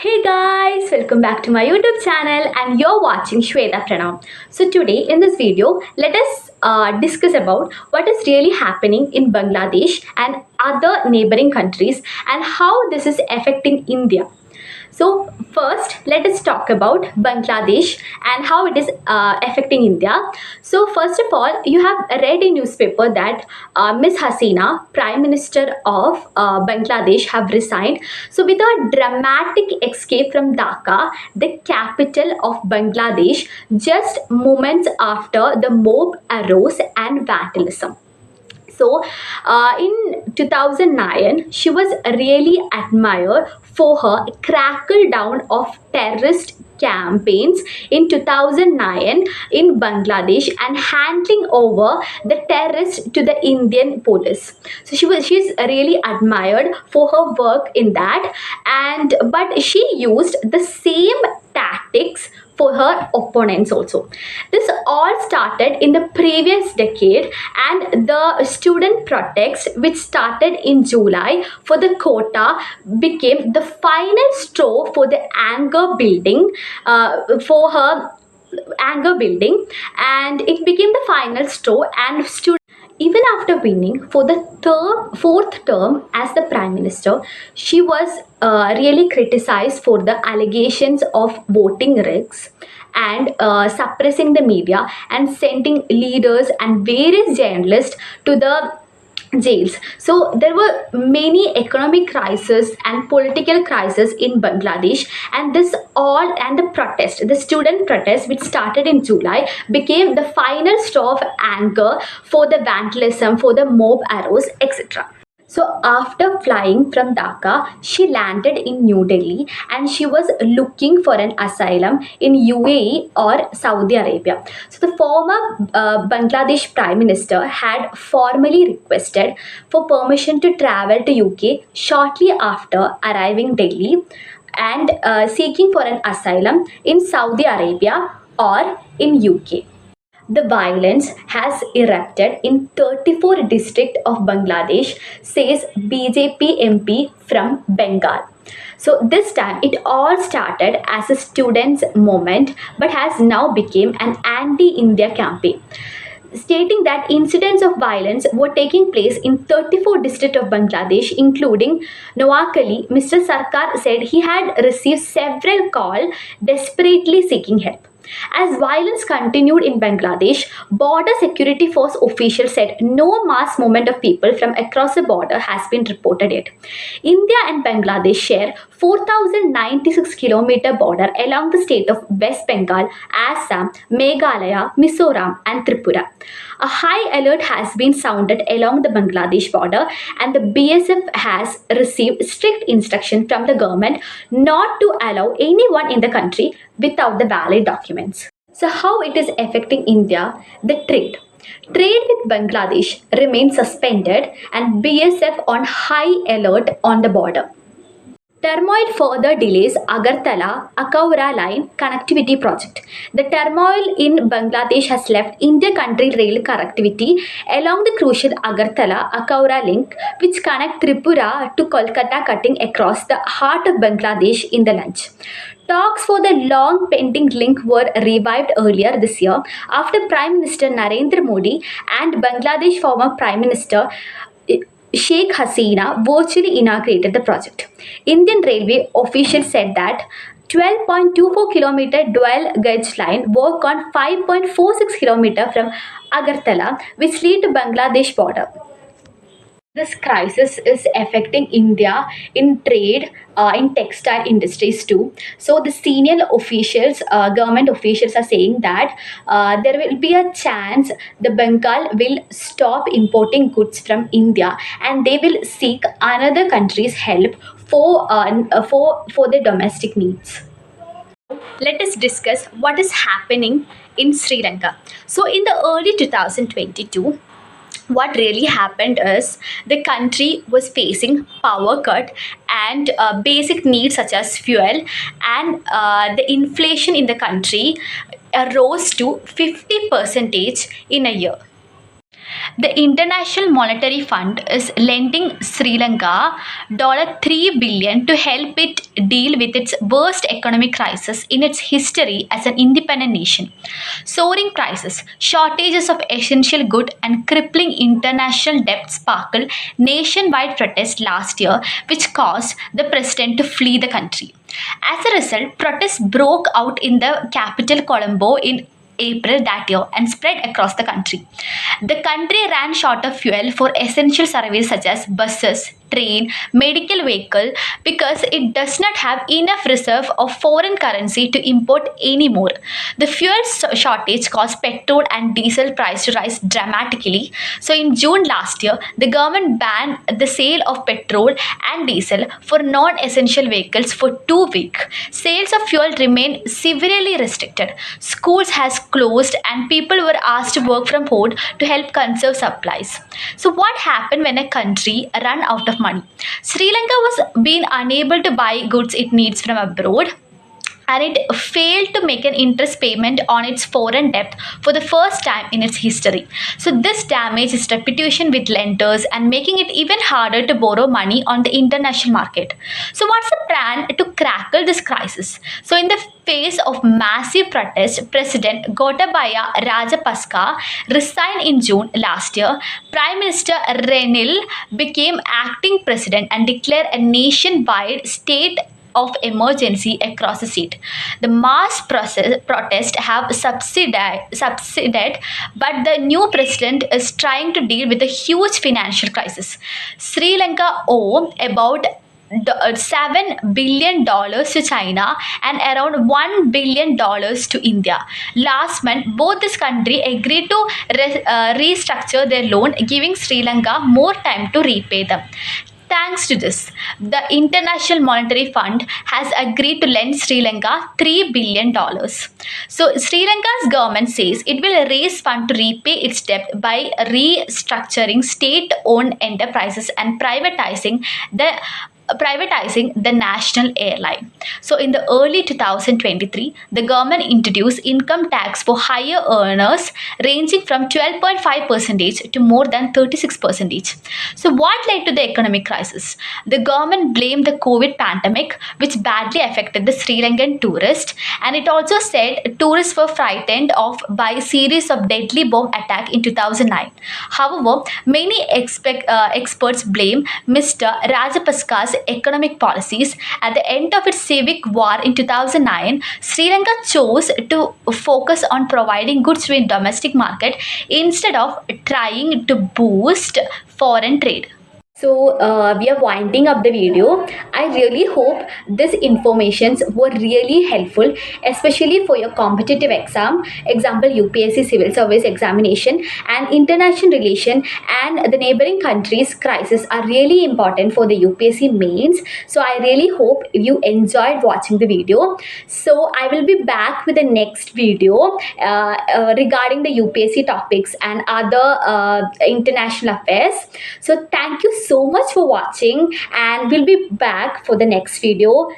Hey guys, welcome back to my YouTube channel and you're watching Shweta Pranam. So today in this video, let us discuss about what is really happening in Bangladesh and other neighboring countries and how this is affecting India. So first, let us talk about Bangladesh and how it is affecting India. So first of all, you have read in newspaper that Miss Hasina, Prime Minister of Bangladesh, have resigned. So with a dramatic escape from Dhaka, the capital of Bangladesh, just moments after the mob arose and vandalism. So, in 2009, she was really admired for her crackle down of terrorist campaigns in 2009 in Bangladesh and handing over the terrorists to the Indian police. So she's really admired for her work in that, and but she used the same tactics for her opponents also. This all started in the previous decade, and the student protest, which started in July for the quota, became the final straw for the anger building for her anger building, and it became the final straw. And even after winning for the fourth term as the prime minister, she was really criticized for the allegations of voting risks and suppressing the media and sending leaders and various journalists to the jails. So there were many economic crises and political crises in Bangladesh, and this all and the student protest, which started in July, became the final straw of anger for the vandalism, for the mob arrows, etc. So after flying from Dhaka, she landed in New Delhi and she was looking for an asylum in UAE or Saudi Arabia. So the former Bangladesh Prime Minister had formally requested for permission to travel to UK shortly after arriving Delhi and seeking for an asylum in Saudi Arabia or in UK. The violence has erupted in 34 districts of Bangladesh, says BJP MP from Bengal. So this time it all started as a students' movement but has now become an anti-India campaign, stating that incidents of violence were taking place in 34 districts of Bangladesh, including Noakhali. Mr. Sarkar said he had received several calls desperately seeking help. As violence continued in Bangladesh, border security force officials said no mass movement of people from across the border has been reported yet. India and Bangladesh share 4,096 kilometer border along the state of West Bengal, Assam, Meghalaya, Mizoram, and Tripura. A high alert has been sounded along the Bangladesh border, and the BSF has received strict instruction from the government not to allow anyone in the country without the valid documents. So, how it is affecting India? The trade. Trade with Bangladesh remains suspended, and BSF on high alert on the border. Turmoil further delays Agartala Akaura line connectivity project. The turmoil in Bangladesh has left inter-country rail connectivity along the crucial Agartala Akaura link, which connect Tripura to Kolkata, cutting across the heart of Bangladesh in the lunch. Talks for the long pending link were revived earlier this year after Prime Minister Narendra Modi and Bangladesh former Prime Minister Sheikh Hasina virtually inaugurated the project. Indian Railway officials said that 12.24 kilometer dual gauge line work on 5.46 kilometer from Agartala, which lead to Bangladesh border. This crisis is affecting India in trade, in textile industries too. So the senior officials, government officials are saying that there will be a chance the Bengal will stop importing goods from India and they will seek another country's help for their domestic needs. Let us discuss what is happening in Sri Lanka. So in the early 2022, what really happened is the country was facing power cut and basic needs such as fuel, and the inflation in the country rose to 50% in a year. The International Monetary Fund is lending Sri Lanka $3 billion to help it deal with its worst economic crisis in its history as an independent nation. Soaring prices, shortages of essential goods, and crippling international debt sparkled nationwide protests last year, which caused the president to flee the country. As a result, protests broke out in the capital Colombo in April that year and spread across the country. The country ran short of fuel for essential services such as buses, train, medical vehicle because it does not have enough reserve of foreign currency to import anymore. The fuel shortage caused petrol and diesel price to rise dramatically. So in June last year, the government banned the sale of petrol and diesel for non-essential vehicles for 2 weeks. Sales of fuel remained severely restricted. Schools has closed and people were asked to work from home to help conserve supplies. So what happened when a country ran out of money? Sri Lanka was being unable to buy goods it needs from abroad, and it failed to make an interest payment on its foreign debt for the first time in its history. So this damaged its reputation with lenders and making it even harder to borrow money on the international market. So what's the plan to crackle this crisis? So in the face of massive protest, President Gotabaya Rajapaksa resigned in June last year. Prime Minister Ranil became acting president and declared a nationwide state of emergency across the state. The mass protest have subsided, but the new president is trying to deal with a huge financial crisis. Sri Lanka owe about $7 billion to China and around $1 billion to India. Last month, both this country agreed to restructure their loan, giving Sri Lanka more time to repay them. Thanks to this, the International Monetary Fund has agreed to lend Sri Lanka $3 billion. So, Sri Lanka's government says it will raise funds to repay its debt by restructuring state-owned enterprises and privatizing the national airline. So in the early 2023, the government introduced income tax for higher earners ranging from 12.5% to more than 36%. So what led to the economic crisis? The government blamed the COVID pandemic, which badly affected the Sri Lankan tourists, and it also said tourists were frightened of by a series of deadly bomb attacks in 2009. However, many experts blame Mr. Rajapaksa's economic policies. At the end of its civic war in 2009, Sri Lanka chose to focus on providing goods to the domestic market instead of trying to boost foreign trade. So we are winding up the video. I really hope these informations were really helpful, especially for your competitive exam, example UPSC Civil Service Examination, and international relation and the neighboring countries' crisis are really important for the UPSC mains. So I really hope you enjoyed watching the video. So I will be back with the next video regarding the UPSC topics and other international affairs. So thank you so much for watching, and we'll be back for the next video.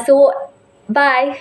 So bye.